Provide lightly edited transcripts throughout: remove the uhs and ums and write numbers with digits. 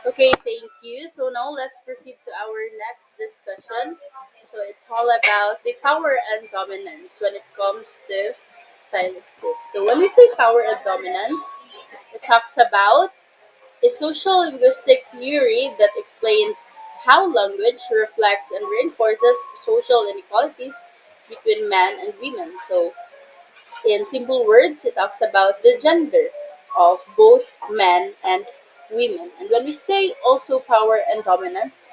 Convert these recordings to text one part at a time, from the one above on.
Okay, thank you. So now let's proceed to our next discussion. So it's all about the power and dominance when it comes to stylistics. So when we say power and dominance, it talks about a social linguistic theory that explains how language reflects and reinforces social inequalities between men and women. So in simple words, it talks about the gender of both men and women. And when we say also power and dominance,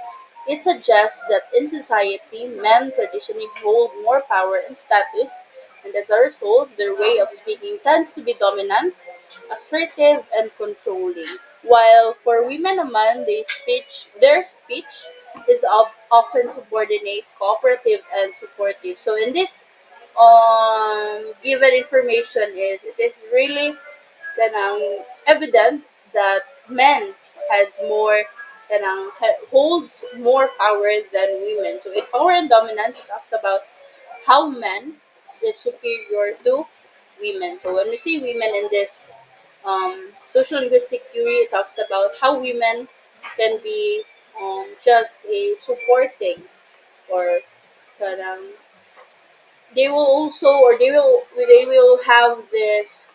it suggests that in society, men traditionally hold more power and status, and as a result, their way of speaking tends to be dominant, assertive, and controlling. While for women and men, their speech is often subordinate, cooperative, and supportive. So in this given information is it is really evident that men has more holds more power than women. So in power and dominance, it talks about how men is superior to women. So when we see women in this social linguistic theory, it talks about how women can be just a supporting or parang they will also or they will have this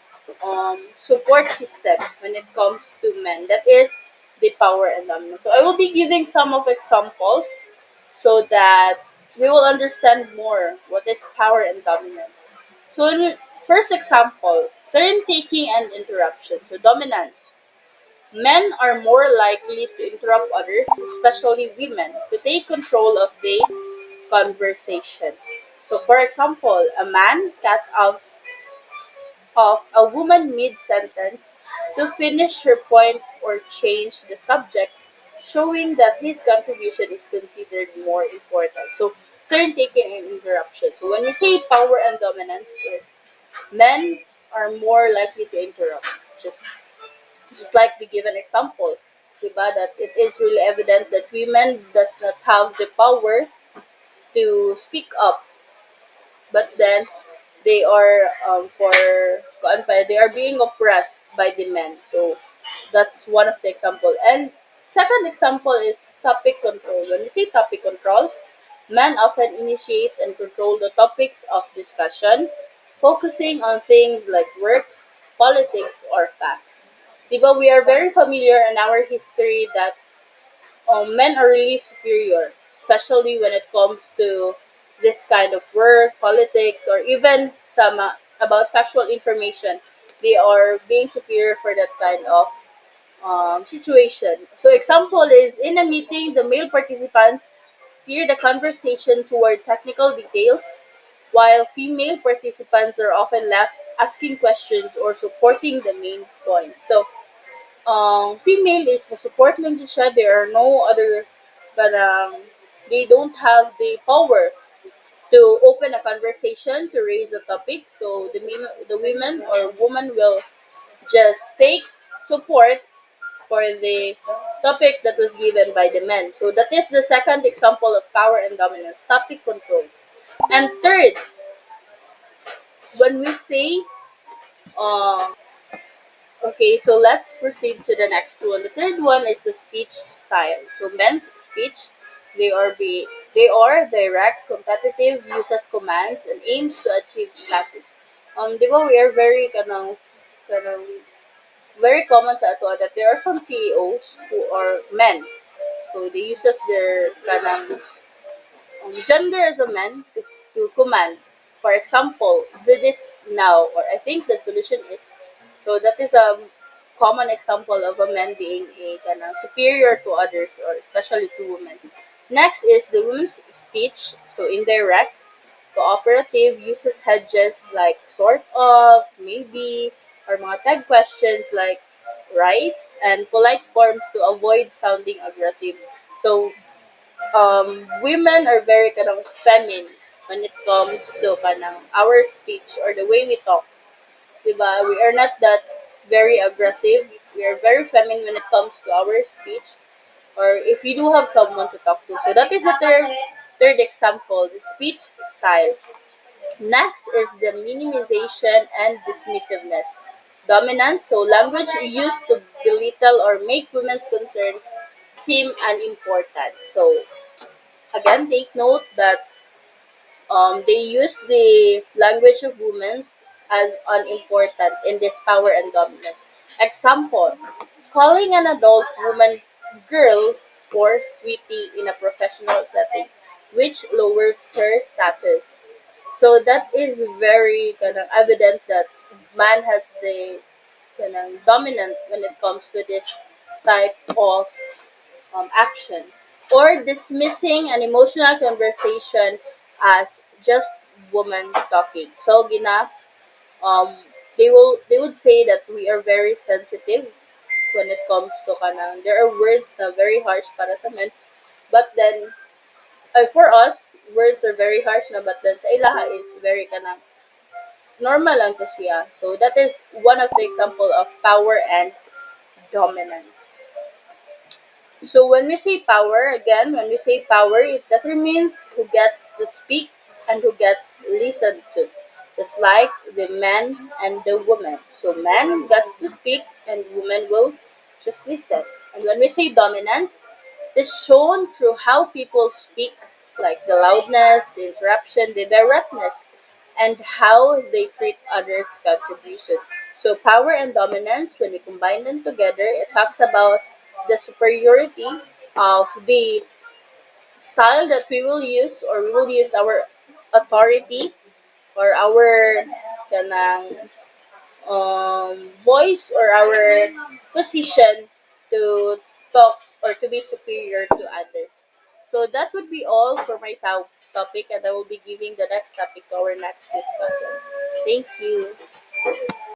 support system when it comes to men, that is the power and dominance. So I will be giving some of examples so that we will understand more what is power and dominance. So in first example, turn taking and interruption. So dominance, men are more likely to interrupt others, especially women, to take control of the conversation. So, for example, a man cut off a woman mid sentence to finish her point or change the subject, showing that his contribution is considered more important. So, turn taking and interruption. So, when you say power and dominance, is men are more likely to interrupt. Just just like the given example, diba, that it is really evident that women does not have the power to speak up, but then they are they are being oppressed by the men. So that's one of the example. And second example is topic control. When we say topic control, men often initiate and control the topics of discussion, focusing on things like work, politics, or facts. Diba, we are very familiar in our history that men are really superior, especially when it comes to this kind of work, politics, or even some about factual information. They are being superior for that kind of situation. So, example is in a meeting, the male participants steer the conversation toward technical details, while female participants are often left asking questions or supporting the main point. So, female is the support lang siya. There are no other, parang, they don't have the power to open a conversation, to raise a topic. So the women or woman will just take support for the topic that was given by the men. So that is the second example of power and dominance, topic control. And third, when we say uh, okay, so let's proceed to the next one. The third one is the speech style. So men's speech, they are direct, competitive, uses commands, and aims to achieve status. Di ba we are very kanang very common sa ato that there are some CEOs who are men. So they uses their kanang gender as a man to command. For example, do this now, or I think the solution is, so that is a common example of a man being a kind of superior to others, or especially to women. Next is the women's speech, so indirect, cooperative, uses hedges like sort of, maybe, or mga tag questions like right, and polite forms to avoid sounding aggressive. So women are very kanang feminine when it comes to kanang our speech or the way we talk. Diba? We are not that very aggressive. We are very feminine when it comes to our speech or if you do have someone to talk to. So that is the third example, the speech style. Next is the minimization and dismissiveness. Dominance, so language used to belittle or make women's concern seem unimportant. So again, take note that they use the language of women as unimportant in this power and dominance. Example, calling an adult woman girl or sweetie in a professional setting, which lowers her status. So that is very evident that man has the dominant when it comes to this type of action, or dismissing an emotional conversation as just woman talking. So um they would say that we are very sensitive when it comes to kanang there are words na very harsh para sa men, but then for us words are very harsh na, but then sa ilaha is very kanang normal lang to siya. So that is one of the example of power and dominance. So when we say power, again, when we say power, it determines who gets to speak and who gets listened to. Just like the man and the woman. So man gets to speak and woman will just listen. And when we say dominance, it is shown through how people speak, like the loudness, the interruption, the directness, and how they treat others' contribution. So power and dominance, when we combine them together, it talks about the superiority of the style that we will use, or we will use our authority or our kanang voice or our position to talk or to be superior to others. So that would be all for my topic, and I will be giving the next topic to our next discussion. Thank you.